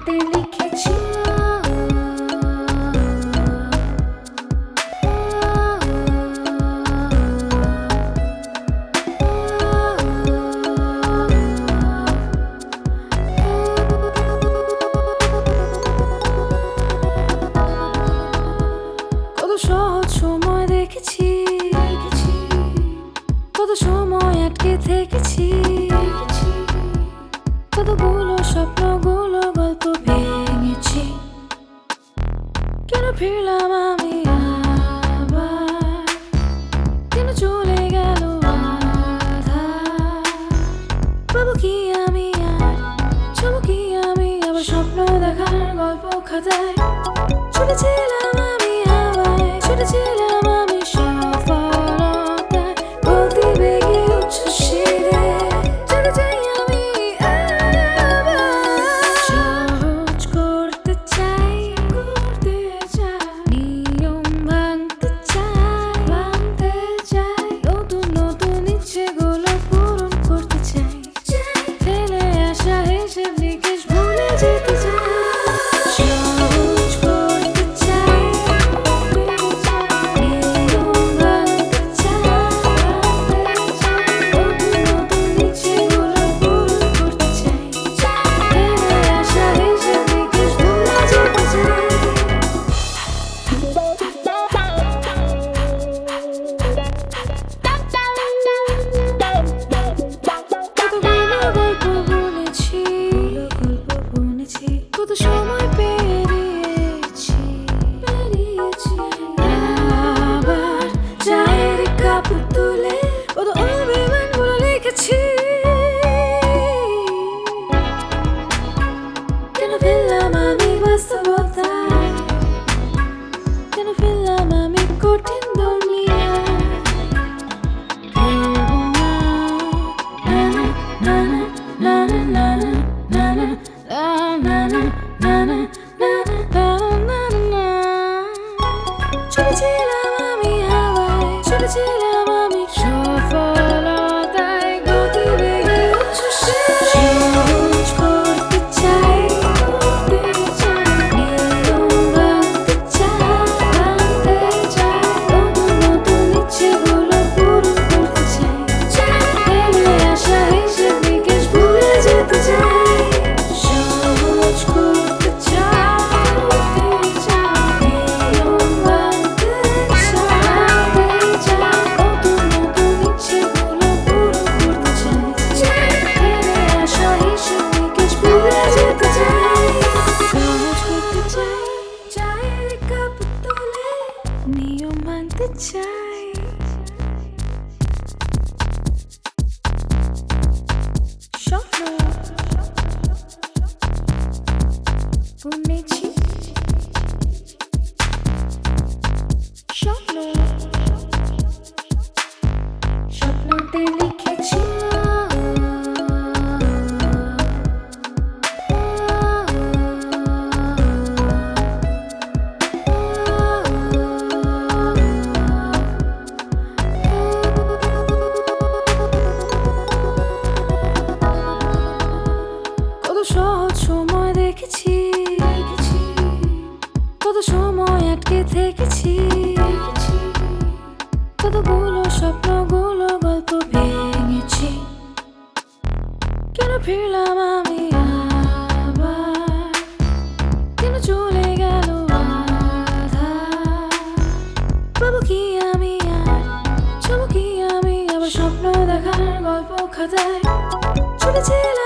স্বপ্নতে লিখেছি কত সহজ সময় দেখেছি, কত সময় আটকে থেকেছি, কতগুলো স্বপ্নগুলো গল্প ভেঙেছি। কেন ফিরলাম আমি আবার, কেন চলে গেল আধার? পাবো কি আমি আর, ছবো কি আমি আবার স্বপ্ন দেখার গল্প খাতায়? ছুটেছিলাম আমি হাওয়ায়, ছুটেছিলাম আমি সফলতায়, গতিবেগে উচ্ছ্বসিতে চলে যাই আমি আবার। সহজ করতে চাই, নিয়ম ভাঙতে চাই, নতুন নতুন ইচ্ছেগুলো পূরণ করতে চাই, ফেলে আসা হিসেব নিকেশ ভুলে যেতে চাই। কত সময় পেরিয়েছি, আবার চায়ের কাপ তুলে কত অভিমানগুলো লিখেছি। কেন ফেললাম আমি বাস্তবতায়, কেন ফেললাম আমি কঠিন দুনিয়ায়? ছুটেছিলাম আমি হাওয়ায়, ছুটেছিলাম আমি সফলতায়, গতিবেগে উচ্ছ্বসিতে সহজ করতে চাই, নিয়ম ভাঙতে চাই, নতুন নতুন ইচ্ছেগুলো পূরণ করতে চাই, ফেলে আসা হিসেব নিকেশ ভুলে যেতে চাই। সহজ করতে চাই, নিয়ম ভাঙতে চাই, নতুন নতুন ইচ্ছেগুলো পূরণ করতে চাই, ফেলে আসা হিসেব নিকেশ ভুলে যেতে চাই। সহজ করতে চাই, চায়ের কাপ তুলে নিয়ম ভাঙতে চাই। স্বপ্ন বুনেছি, স্বপ্ন স্বপ্নতে লিখেছি কত সহজ সময় দেখেছি, কত সময় আটকে থেকেছি, কতগুলো স্বপ্নগুলো গল্প ভেঙেছি। কেন ফিরলাম আমি আবার, কেন চলে গেল আধার? পাবো কি আমি আর, ছবো কি আমি আবার স্বপ্ন দেখার গল্প খাতায়? ছুটেছিলাম